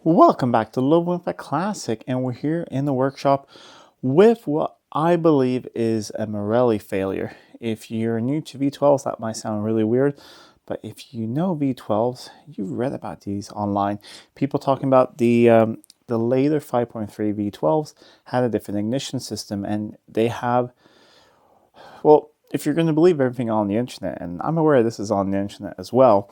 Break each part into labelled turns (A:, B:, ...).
A: Welcome back to Living with a Classic, and we're here in the workshop with what I believe is a Marelli failure. If you're new to V12s, that might sound really weird, but if you know V12s, you've read about these online. People talking about the later 5.3 V12s had a different ignition system, and they have, well, if you're going to believe everything on the internet, and I'm aware this is on the internet as well,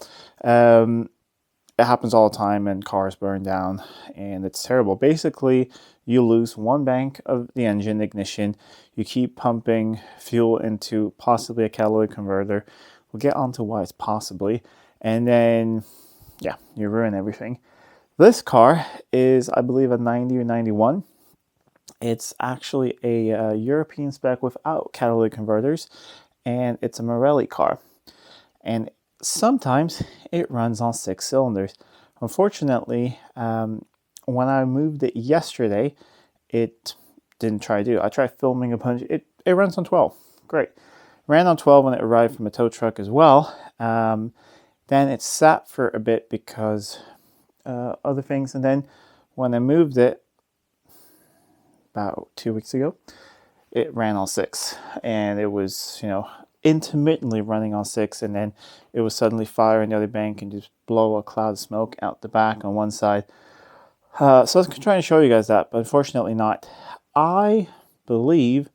A: it happens all the time, and cars burn down, and it's terrible. Basically, you lose one bank of the engine ignition. You keep pumping fuel into possibly a catalytic converter. We'll get onto why it's possibly, and then, yeah, you ruin everything. This car is, I believe, a 90 or 91. It's actually a European spec without catalytic converters, and it's a Marelli car. And sometimes it runs on 6 cylinders. Unfortunately, when I moved it yesterday, it didn't try to do. I tried filming a bunch. It runs on 12. Great. Ran on 12 when it arrived from a tow truck as well. Then it sat for a bit because other things. And then when I moved it about 2 weeks ago, it ran on 6. And it was, intermittently running on 6, and then it would suddenly fire in the other bank and just blow a cloud of smoke out the back on one side. So I was trying to show you guys that, but unfortunately not. I believe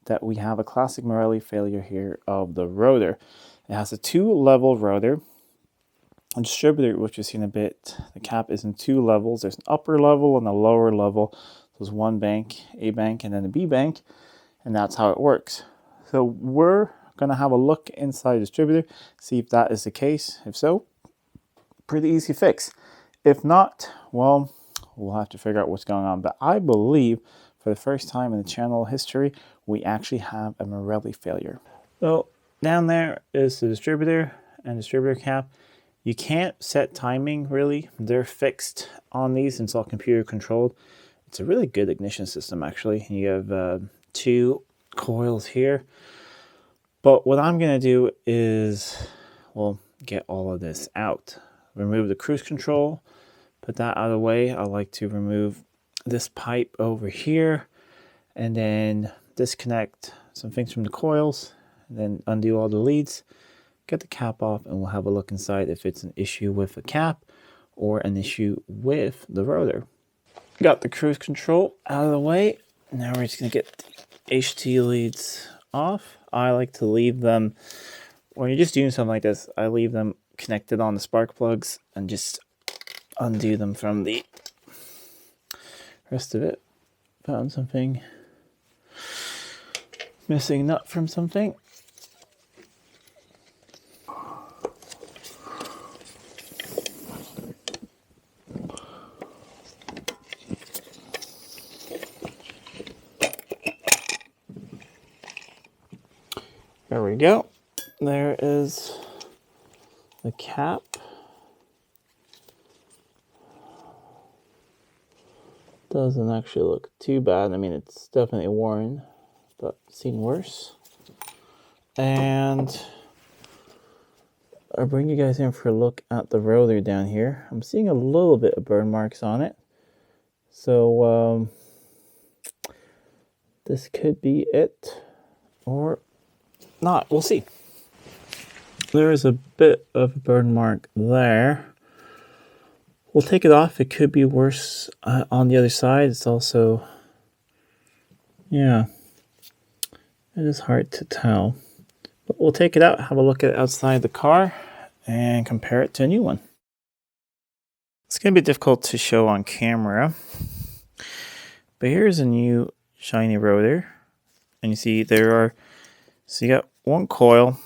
A: that we have a classic Marelli failure here of the rotor. It has a 2-level rotor. A distributor, which you've seen a bit, the cap is in 2 levels. There's an upper level and a lower level. There's one bank, A bank, and then a B bank, and that's how it works. So we're going to have a look inside the distributor, see if that is the case. If so, pretty easy fix. If not, well, we'll have to figure out what's going on. But I believe for the first time in the channel history, we actually have a Marelli failure. So down there is the distributor and distributor cap. You can't set timing really. They're fixed on these, and it's all computer controlled. It's a really good ignition system actually. You have 2 coils here. But what I'm going to do is, well, get all of this out. Remove the cruise control, put that out of the way. I like to remove this pipe over here, and then disconnect some things from the coils, and then undo all the leads, get the cap off, and we'll have a look inside if it's an issue with the cap or an issue with the rotor. Got the cruise control out of the way. Now we're just going to get the HT leads off. I like to leave them, when you're just doing something like this, I leave them connected on the spark plugs and just undo them from the rest of it. Found something, missing nut from something. There we go. There is the cap. Doesn't actually look too bad. I mean, it's definitely worn, but seen worse. And I'll bring you guys in for a look at the rotor down here. I'm seeing a little bit of burn marks on it. So this could be it, or not. We'll see. There is a bit of a burn mark there. We'll take it off. It could be worse on the other side. It's also, yeah, it is hard to tell. But we'll take it out, have a look at it outside the car, and compare it to a new one. It's going to be difficult to show on camera, but here's a new shiny rotor. And you see so you got one coil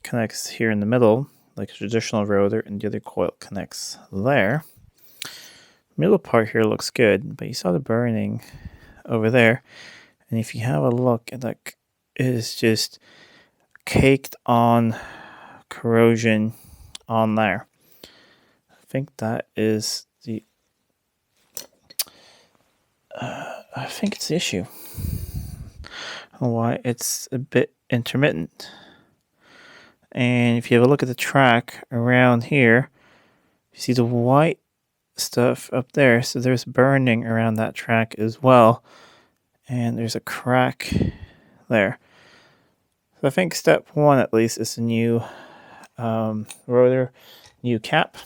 A: connects here in the middle, like a traditional rotor, and the other coil connects there. Middle part here looks good, but you saw the burning over there. And if you have a look, like, it is just caked on corrosion on there. I think that is the I think it's the issue. I don't know why it's a bit intermittent. And if you have a look at the track around here, you see the white stuff up there. So there's burning around that track as well. And there's a crack there. So I think step one, at least, is a new rotor, new cap.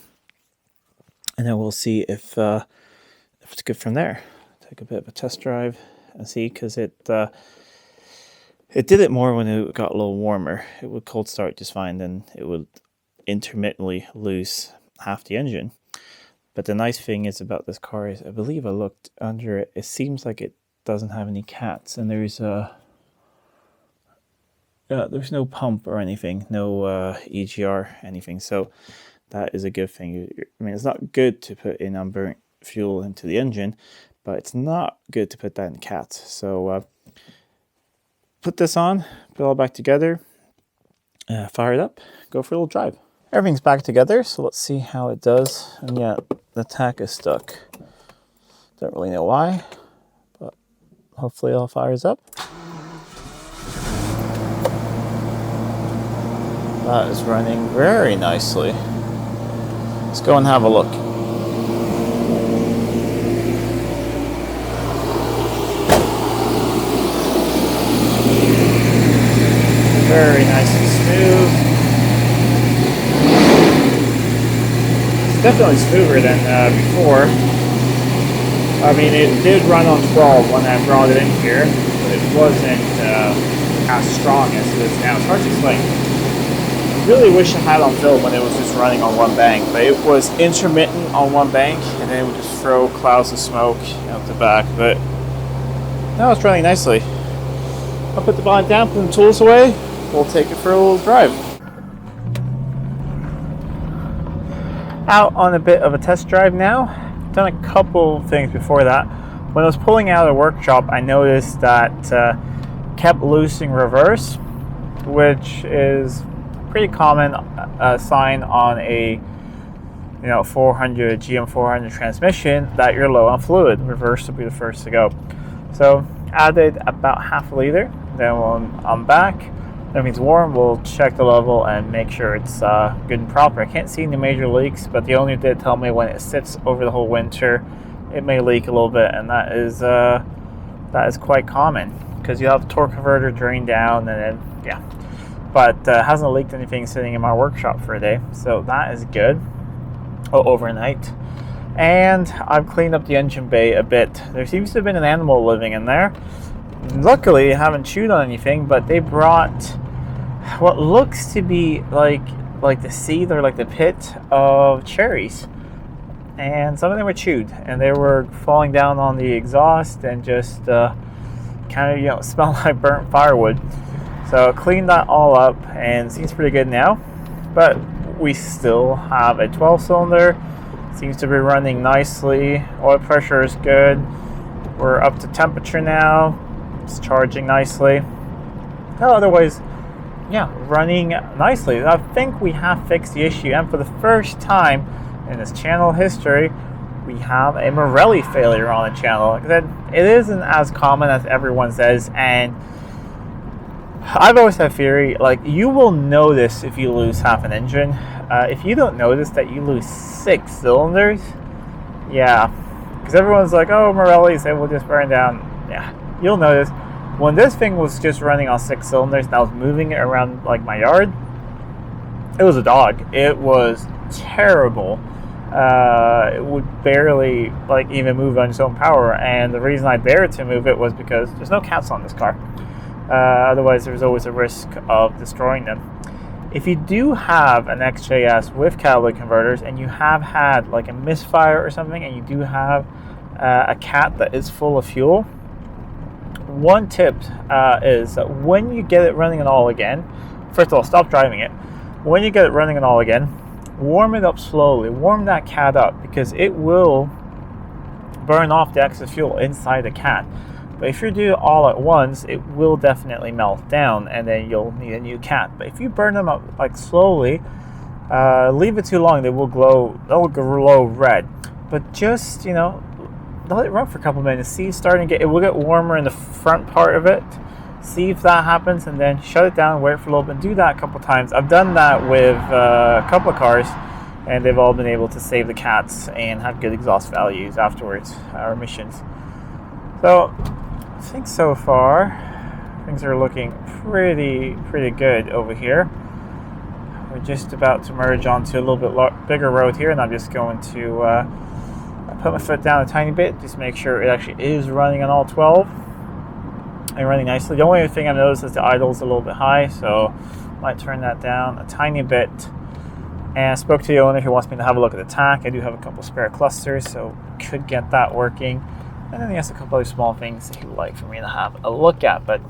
A: And then we'll see if it's good from there. Take a bit of a test drive and see, because it did it more when it got a little warmer. It would cold start just fine, then it would intermittently lose half the engine. But the nice thing is about this car is, I believe I looked under it, it seems like it doesn't have any cats, and there's no pump or anything, no EGR, anything. So that is a good thing. I mean, it's not good to put in unburnt fuel into the engine, but it's not good to put that in cats. So put this on, put it all back together, fire it up, go for a little drive. Everything's back together, so let's see how it does. And yeah, the tack is stuck. Don't really know why, but hopefully it all fires up. That is running very nicely. Let's go and have a look. Very nice and smooth. It's definitely smoother than before. I mean, it did run on 12 when I brought it in here, but it wasn't as strong as it is now. It's hard to explain. I really wish I had on film when it was just running on one bank, but it was intermittent on one bank, and then it would just throw clouds of smoke out the back. But now it's running nicely. I'll put the bonnet down, put the tools away. We'll take it for a little drive. Out on a bit of a test drive now. Done a couple things before that. When I was pulling out of the workshop, I noticed that kept losing reverse, which is pretty common sign on a 400 GM 400 transmission that you're low on fluid. Reverse will be the first to go. So added about half a liter. Then when I'm back, everything's warm, we'll check the level and make sure it's good and proper. I can't see any major leaks, but the owner did tell me when it sits over the whole winter, it may leak a little bit, and that is quite common because you have the torque converter drain down, and then yeah. But hasn't leaked anything sitting in my workshop for a day, so that is good. Overnight. And I've cleaned up the engine bay a bit. There seems to have been an animal living in there. Luckily, I haven't chewed on anything, but they brought what looks to be like the seed or like the pit of cherries, and some of them were chewed, and they were falling down on the exhaust and just kind of smell like burnt firewood. So cleaned that all up, and it seems pretty good now. But we still have a 12-cylinder. Seems to be running nicely. Oil pressure is good. We're up to temperature now. It's charging nicely. Otherwise, yeah, running nicely. I think we have fixed the issue, and for the first time in this channel history, we have a Marelli failure on the channel. Like I said, it isn't as common as everyone says, and I've always had a theory, like, you will notice if you lose half an engine. If you don't notice that you lose 6 cylinders, yeah, because everyone's like, oh, Marelli's, they will just burn down. Yeah, you'll notice. When this thing was just running on 6 cylinders and I was moving it around like my yard, it was a dog. It was terrible. It would barely even move on its own power, and the reason I dared to move it was because there's no cats on this car. Otherwise, there's always a risk of destroying them. If you do have an XJS with catalytic converters and you have had like a misfire or something, and you do have a cat that is full of fuel, one tip is that when you get it running and all again, first of all, stop driving it. When you get it running and all again, warm it up slowly. Warm that cat up, because it will burn off the excess fuel inside the cat. But if you do it all at once, it will definitely melt down, and then you'll need a new cat. But if you burn them up slowly, leave it too long, they will glow. They'll glow red. But just let it run for a couple minutes. See, it will get warmer in the front part of it. See if that happens, and then shut it down. Wait for a little bit. Do that a couple times. I've done that with a couple of cars, and they've all been able to save the cats and have good exhaust values afterwards, or emissions. So I think so far things are looking pretty good over here. We're just about to merge onto a little bit bigger road here, and I'm just going to put my foot down a tiny bit, just make sure it actually is running on all 12 and running nicely. The only other thing I've noticed is the idle's a little bit high, so I might turn that down a tiny bit. And I spoke to the owner who wants me to have a look at the tack. I do have a couple spare clusters, so could get that working. And then he has a couple other small things that he would like for me to have a look at, but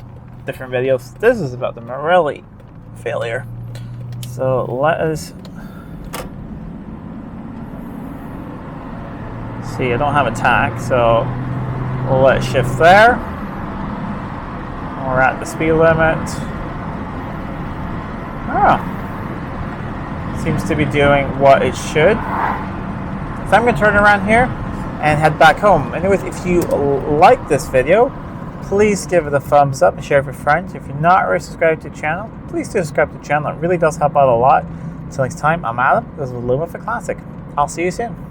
A: different videos. This is about the Marelli failure. So let us see. I don't have a tack, so we'll let it shift there. We're at the speed limit. Seems to be doing what it should. So I'm going to turn around here and head back home. Anyways, if you like this video, please give it a thumbs up and share it with friends. If you're not already subscribed to the channel, please do subscribe to the channel. It really does help out a lot. Until next time, I'm Adam. This is Living with a Classic. I'll see you soon.